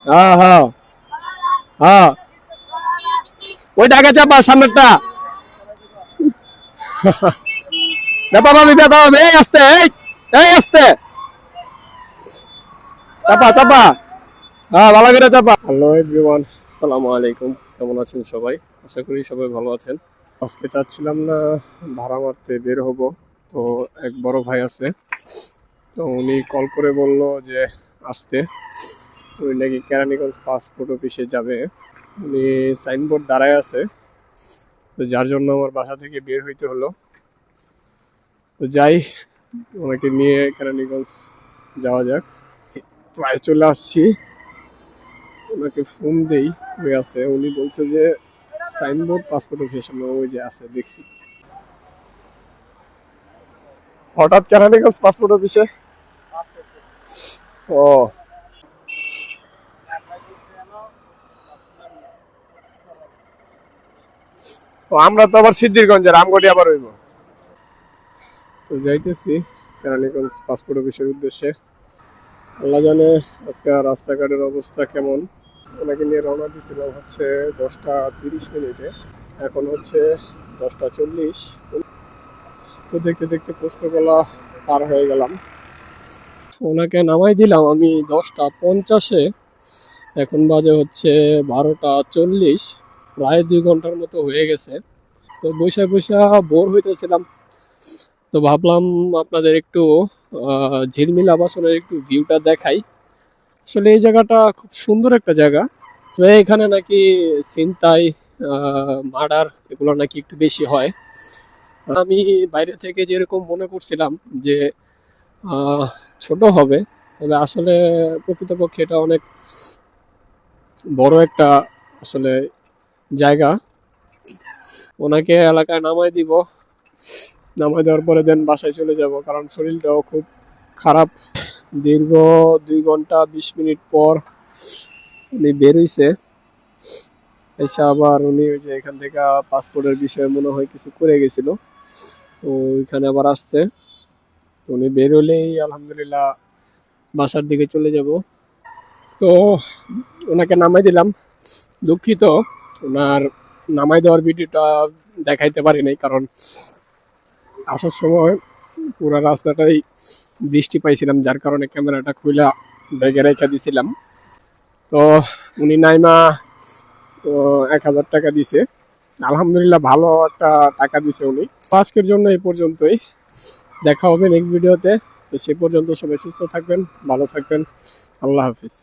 হ্যাঁ হ্যাঁ হ্যাঁ, ওইটা আগে চাপা, সামনেরটা। চাপা ভাবি, চাপা ভাবি, এই আস্তে, এই আস্তে, চাপা চাপা। হ্যাঁ, ভালো করে চাপা। হ্যালো এভরিওয়ান, আসসালামু আলাইকুম। কেমন আছেন সবাই? আশা করি সবাই ভালো আছেন। আজকে চাচ্ছিলাম না ভাড়া মারতে বের হব, তো এক বড় ভাই আছে, তো উনি কল করে বলল যে আসতে। উনি নাকি কেরানীগঞ্জ পাসপোর্ট অফিসে যাবে। উনি সাইনবোর্ড দাঁড়ায় আছে, তো যার জন্য আমার বাসা থেকে বের হইতে হলো। তো যাই, ওনাকে নিয়ে কেরানীগঞ্জ যাওয়া যাক। প্রায় চলে আসছি। ওনাকে ফোন দেই, হয়ে আছে, উনি বলছে যে সাইনবোর্ড পাসপোর্ট অফিসের সামনে ওই যে আছে, দেখছি। হঠাৎ কেরানীগঞ্জ পাসপোর্ট অফিসে? ও, ও, আমরা তো আবার সিদ্ধিরগঞ্জের, আমগটি আবার হইব। তো যাইতেছি কেরানীগঞ্জ পাসপোর্ট অফিসের উদ্দেশ্যে। আল্লাহ জানে আজকে রাস্তাঘাটের অবস্থা কেমন। ওনাকে নিয়ে রওনা দিয়েছিলাম হচ্ছে 10টা 30 মিনিটে, এখন হচ্ছে 10টা 40। তো দেখতে দেখতে পোস্তগোলা পার হয়ে গেলাম। ওনাকে নামাই দিলাম আমি 10টা 50-এ, এখন বাজে হচ্ছে 12টা 40। প্রায় 2 ঘন্টার মতো হয়ে গেছে। তো বৈশা বৈশা বোর হইতেছিলাম, তো ভাবলাম আপনাদের একটু ঝিলমিল আবাসনের একটু ভিউটা দেখাই। আসলে এই জায়গাটা খুব সুন্দর একটা জায়গা। তো এখানে নাকি ছিনতাই, মার্ডার এগুলো নাকি একটু বেশি হয়। আমি বাইরে থেকে যেরকম মনে করছিলাম যে আহ, ছোট হবে, তবে আসলে প্রকৃতপক্ষে এটা অনেক বড় একটা আসলে জায়গা। ওনাকে এলাকায় নামাই দিব, নামাই দেওয়ার পরে দেন বাসায় চলে যাব, কারণ শরীরটাও খুব খারাপ। দীর্ঘ 2 ঘন্টা 20 মিনিট পর উনি বেরোইছে। এসে আবার উনি ওই যে এখান থেকে পাসপোর্টের বিষয়ে মনে হয় কিছু করে গেছিল, তো এখানে আবার আসছে। তো উনি বের হলেই আলহামদুলিল্লাহ বাসার দিকে চলে যাব। তো ওনাকে নামাই দিলাম। দুঃখিত, ওনার নামাই দেওয়ার ভিডিওটা দেখাইতে পারি নাই, কারণ আসার সময় পুরো রাস্তাটাই বৃষ্টি পাইছিলাম, যার কারণে ক্যামেরাটা খুলে ব্যাগে রেখে দিছিলাম। তো উনি নাইমা 1000 টাকা দিছে, আলহামদুলিল্লাহ ভালো একটা টাকা দিছে উনি। আজকের জন্য এই পর্যন্তই, দেখা হবে নেক্সট ভিডিওতে। তো সে পর্যন্ত সবাই সুস্থ থাকবেন, ভালো থাকবেন। আল্লাহ হাফিজ।